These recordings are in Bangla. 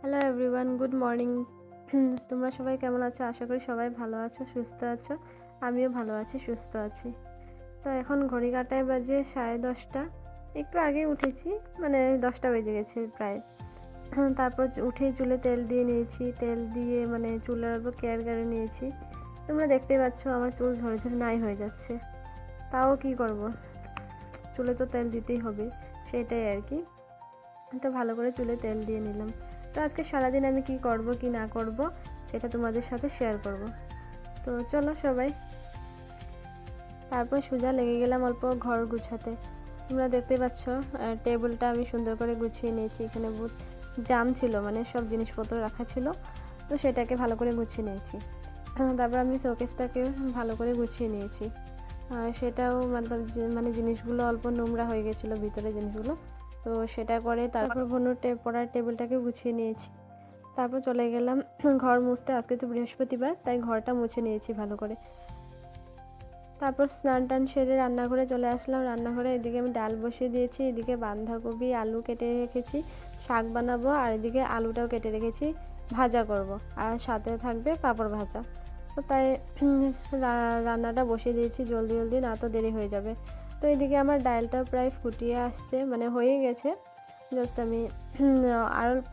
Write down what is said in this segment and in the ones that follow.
Hello everyone, good morning. তোমরা সবাই কেমন আছো? আশা করি সবাই ভালো আছো, সুস্থ আছো। আমিও ভালো আছি, সুস্থ আছি। তো এখন ঘড়ি কাঁটায় বাজে 10:30। একটু আগে উঠেছি, মানে 10টা বেজে গেছে প্রায়। তারপর উঠেই চুলে তেল দিয়ে নিয়েছি, তেল দিয়ে মানে চুলের অল্প কেয়ার করে নিয়েছি। তোমরা দেখতেই পাচ্ছ আমার চুল ঝরে ঝরে নাই হয়ে যাচ্ছে, তাও কি করব, চুলে তো তেল দিতেই হবে, সেটাই আর কি। তো ভালো করে চুলে তেল দিয়ে নিলাম। তো আজকে সারাদিন আমি কি করব কি না করব সেটা তোমাদের সাথে শেয়ার করব। তো চলো সবাই। তারপর সোজা লেগে গেলাম অল্প ঘর গুছাতে। তোমরা দেখতে পাচ্ছ টেবিলটা আমি সুন্দর করে গুছিয়ে নিয়েছি। এখানে বহুত জাম ছিল, মানে সব জিনিসপত্র রাখা ছিল, তো সেটাকে ভালো করে গুছিয়ে নিয়েছি। তারপর আমি শোকেসটাকে ভালো করে গুছিয়ে নিয়েছি। সেটাও মানে জিনিসগুলো অল্প নোংরা হয়ে গেছিলো ভিতরে জিনিসগুলো, তো সেটা করে তারপর পড়ার টেবিলটাকে গুছিয়ে নিয়েছি। তারপর চলে গেলাম ঘর মুছতে। আজকে তো বৃহস্পতিবার, তাই ঘরটা মুছে নিয়েছি ভালো করে। তারপর স্নান টান সেরে রান্নাঘরে চলে আসলাম। রান্নাঘরে এদিকে আমি ডাল বসিয়ে দিয়েছি, এদিকে বাঁধাকপি আলু কেটে রেখেছি, শাক বানাবো, আর এদিকে আলুটাও কেটে রেখেছি, ভাজা করব, আর সাথে থাকবে পাঁপড় ভাজা। তো তাই রান্নাটা বসিয়ে দিয়েছি জলদি জলদি, না তো দেরি হয়ে যাবে। তো এদিকে আমার ডালটাও প্রায় ফুটিয়ে আসছে, মানে হয়ে গেছে। জাস্ট আমি আর অল্প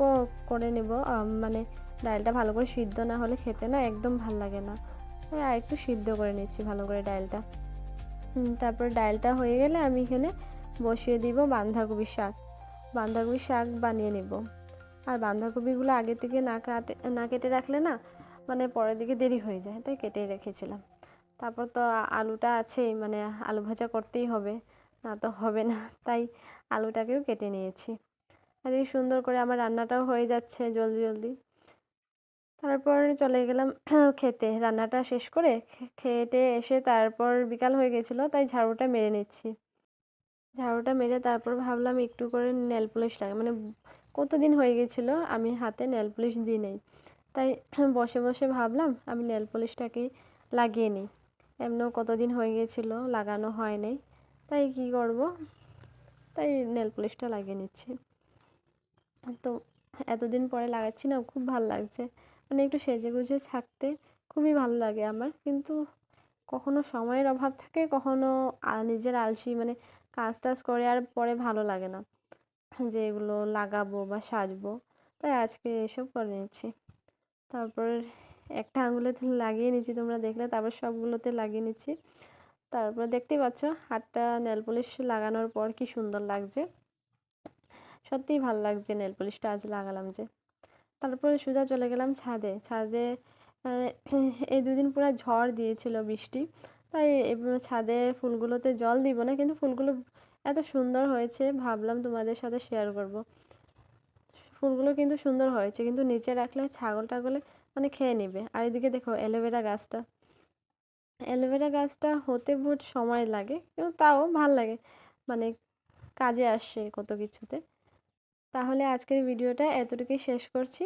করে নেব, মানে ডালটা ভালো করে সিদ্ধ না হলে খেতে না একদম ভাল লাগে না। আর একটু সিদ্ধ করে নিচ্ছি ভালো করে ডালটা। তারপর ডালটা হয়ে গেলে আমি এখানে বসিয়ে দিব বাঁধাকপির শাক। বাঁধাকপির শাক বানিয়ে নেব। আর বাঁধাকপিগুলো আগে থেকে না কেটে রাখলে না, মানে পরের দিকে দেরি হয়ে যায়, তাই কেটেই রেখেছিলাম। তারপর তো আলুটা আছেই, মানে আলু ভাজা করতেই হবে, না তো হবে না, তাই আলুটাকেও কেটে নিয়েছি। আর এই সুন্দর করে আমার রান্নাটাও হয়ে যাচ্ছে জলদি জলদি। তারপর চলে গেলাম খেতে। রান্নাটা শেষ করে খেতে এসে তারপর বিকাল হয়ে গেছিলো, তাই ঝাড়ুটা মেরে নিচ্ছি। ঝাড়ুটা মেরে তারপর ভাবলাম একটু করে নেল পলিশ লাগে, মানে কতদিন হয়ে গেছিলো আমি হাতে নেল পলিশ দিই নাই, তাই বসে বসে ভাবলাম আমি নেল পলিশটাকে লাগিয়ে নিই। এমনিও কতদিন হয়ে গেছিলো লাগানো হয় নাই, তাই কি করব, তাই নেল পলিশটা লাগিয়ে নিচ্ছি। তো এতদিন পরে লাগাচ্ছি না, খুব ভালো লাগছে। মানে একটু সেজে গুজে থাকতে খুবই ভালো লাগে আমার, কিন্তু কখনো সময়ের অভাব থাকে, কখনো নিজের আলসি, মানে কাজ টাজ করে আর পরে ভালো লাগে না যে এগুলো লাগাবো বা সাজবো, তাই আজকে এসব করে নিচ্ছি। তারপর একটা আঙুলেতে লাগিয়ে নিচ্ছি, তোমরা দেখলে, তারপর সবগুলোতে লাগিয়ে নিচ্ছি। তারপর দেখতেই পাচ্ছ হাতটা নেল পলিশ লাগানোর পর কি সুন্দর লাগছে। সত্যিই ভালো লাগছে নেল পলিশটা আজ লাগালাম যে। তারপরে সোজা চলে গেলাম ছাদে। ছাদে এই দুদিন পুরো ঝড় দিয়েছিল, বৃষ্টি, তাই ছাদে ফুলগুলোতে জল দিব না, কিন্তু ফুলগুলো এত সুন্দর হয়েছে ভাবলাম তোমাদের সাথে শেয়ার করব। ফুলগুলো কিন্তু সুন্দর হয়েছে, কিন্তু নিচে রাখলে ছাগল টাগলে মানে খেয়ে নেবে। আর এদিকে দেখো অ্যালোভেরা গাছটা, অ্যালোভেরা গাছটা হতে বহুত সময় লাগে, কিন্তু তাও ভাল লাগে, মানে কাজে আসে কত কিছুতে। তাহলে আজকের ভিডিওটা এতটুকুই শেষ করছি।